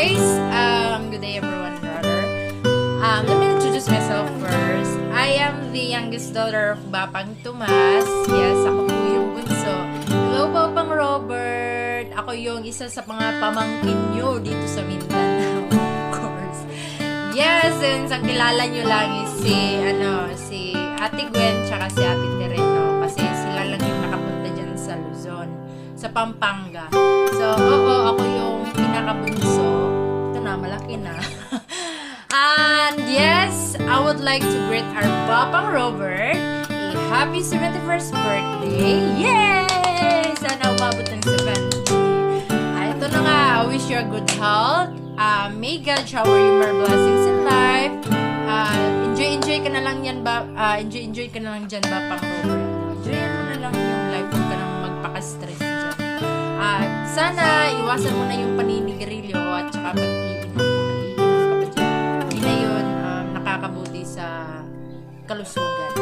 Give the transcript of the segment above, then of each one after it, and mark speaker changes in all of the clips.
Speaker 1: guys. Good day everyone, brother. Let me introduce myself first. I am the youngest daughter of Bapang Tomas. Yes, ako po yung bunso. Hello, Bapang Robert. Ako yung isa sa mga pamangkin nyo dito sa Mindanao, of course. Yes, and ang kilala nyo lang is si Ate Gwen tsaka si Ate Tereno. Kasi sila lang yung nakapunta dyan sa Luzon, sa Pampanga. So, ako yung pinakabunso. Ito na, malaki na. And yes, I would like to greet our Bapang Robert a happy 71st birthday. Yay! Sana umabot ng 70. Ito na nga, I wish you a good health. May God shower you more blessings in life. Enjoy ka na lang yan, enjoy ka na lang dyan, Bapang Robert. Enjoy mo na lang yung life. Huwag ka nang magpaka-stress dyan. Sana iwasan mo na yung paninigarilyo at saka pag-iinom ka pa dyan. Hindi na yun nakakabuti sa kalusugan.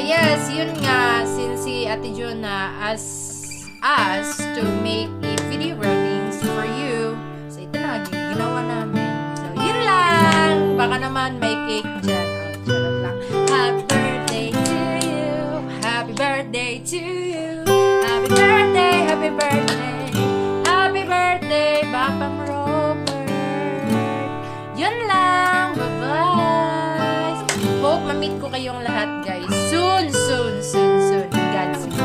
Speaker 1: Yes, yun nga, since si Ate Jonah asked us to make a video readings for you. So ito na, ginawa namin. So yun lang! Baka naman may cake dyan. Charot lang. Happy birthday to you! Happy birthday to you! Happy birthday! Happy birthday! Happy birthday, Bapang Robert! Yun lang! Bye-bye! Hope ma-meet ko kayong lahat, guys. Soon! God's will.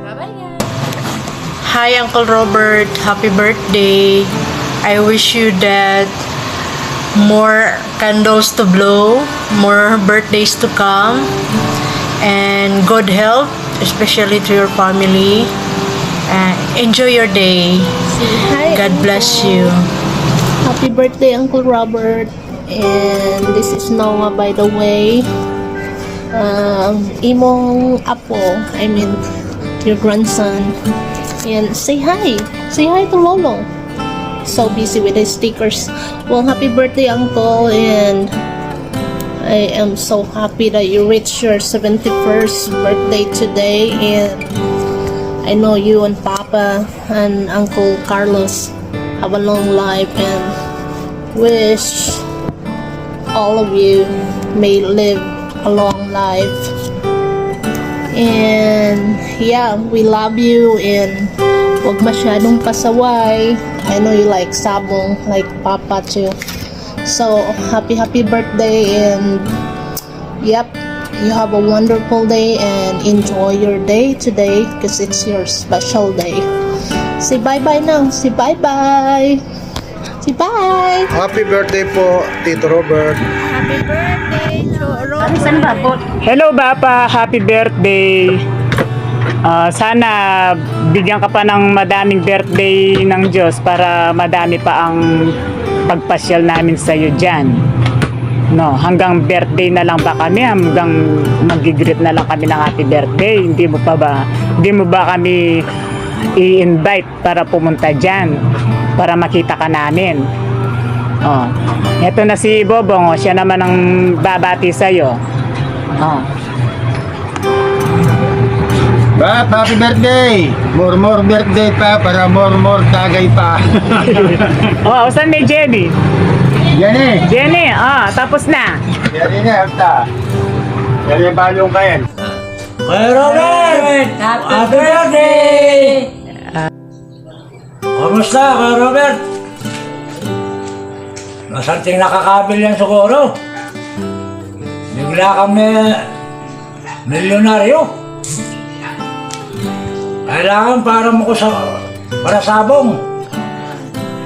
Speaker 1: Bye-bye, guys!
Speaker 2: Hi, Uncle Robert. Happy birthday. I wish you that more candles to blow, more birthdays to come, and good health, especially to your family. Enjoy your day.
Speaker 3: Hi,
Speaker 2: God bless you.
Speaker 3: happy birthday, Uncle Robert. And this is Noah, by the way. Imong apo, I mean, your grandson. And say hi to Lolo. So busy with his stickers. Well, happy birthday, Uncle, and I am so happy that you reached your 71st birthday today, and I know you and Papa and Uncle Carlos have a long life, and wish all of you may live a long life. And yeah, we love you, and wag masyadong pasaway. I know you like sabong, like Papa too. So happy birthday, and yep, you have a wonderful day and enjoy your day today because it's your special day. Say bye-bye now. Say bye-bye. Say bye.
Speaker 4: Happy birthday po, Tito Robert.
Speaker 1: Happy birthday to Robert!
Speaker 5: Hello Bapa, happy birthday. Sana bigyan ka pa ng madaming birthday ng Diyos para madami pa ang pagpasyal namin sa iyo diyan. No, hanggang birthday na lang ba kami, hanggang mag-greet na lang kami ng happy birthday. Hindi mo ba kami i-invite para pumunta diyan para makita ka namin? Oh, ito na si Bobong, siya naman ang babati sa iyo. Oh.
Speaker 4: Bap, happy birthday! More birthday pa para more tagay pa.
Speaker 5: Oh, saan may Jenny?
Speaker 4: Yan
Speaker 5: Jenny, tapos na.
Speaker 4: Yan hafta. Yan balong kayan.
Speaker 6: Kuya Robert! Happy birthday! Kumusta, Kuya Robert? Masanting nakakabil yan siguro. Bigla kami milyonaryo. Kailangan para sabong.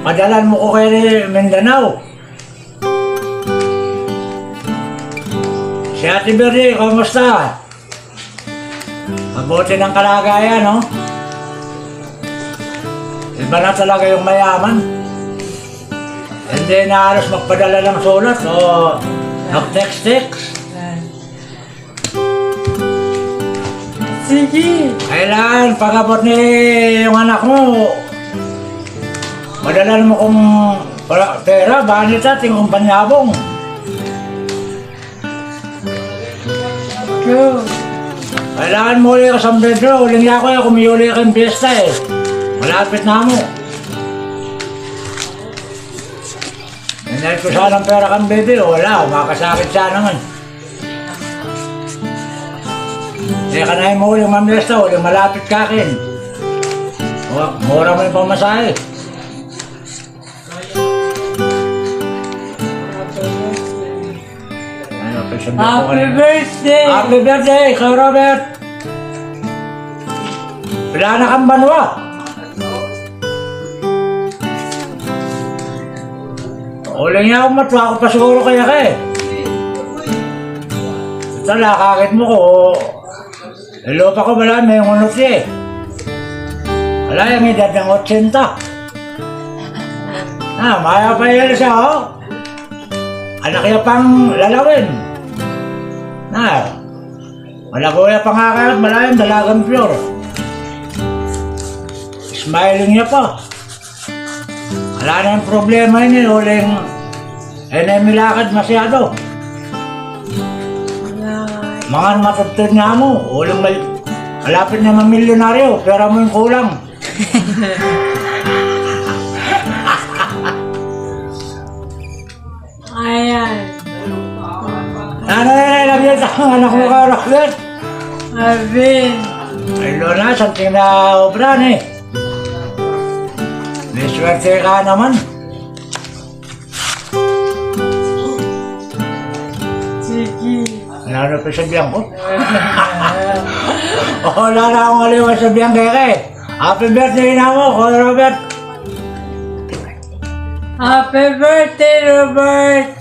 Speaker 6: Padalan mo ko kay Mindanao. Si Ate Berry, kumusta? Mabuti ng kalagayan, no? Iba na talaga yung mayaman. Hindi na halos magpadala ng sulat o mag-text.
Speaker 1: Sige!
Speaker 6: Kailangan pag-abot ni yung anak mo, madala mo kung pera, banit ating kumpanyabong. Kailangan mo ulit ka sa bedro, uling niya ako kumiyuli ka yung piyesta eh. Malapit na mo. Hinahal ko sana ng pera kang bebe, wala, umakasakit sana man. Teka na yung huling mamesta, huling malapit ka akin. Mura mo yung pamasahe.
Speaker 5: Happy birthday!
Speaker 6: Happy birthday, Kuya Robert! Wala na kang banwa. Uling niya ako matwa ako pa siguro kaya ka eh. Ito nakakit mo ko. Hello pa ko wala, may unot siya eh. Wala yung edad ng 80. Maya pa yan siya oh. Anak niya pang lalawin. Malagoya pa nga kayo at malayang dalagang pure. Smiling niya pa. Wala na yung problema yun eh, uling milakad masyado. Mga matutod nga mo, uling malapit na mamilyonaryo, pera mo yung kulang.
Speaker 2: Ayan.
Speaker 6: Ano na nilagyan sa anak mo ka, Robert?
Speaker 2: Alvin.
Speaker 6: Ay, Lola, something na obran eh. May swerte ka naman.
Speaker 2: Sige.
Speaker 6: Ano pa sabihan ko? Wala na akong aliwan sabihan kaya ka eh. Happy birthday na mo, Kuya Robert.
Speaker 2: Happy birthday, Robert.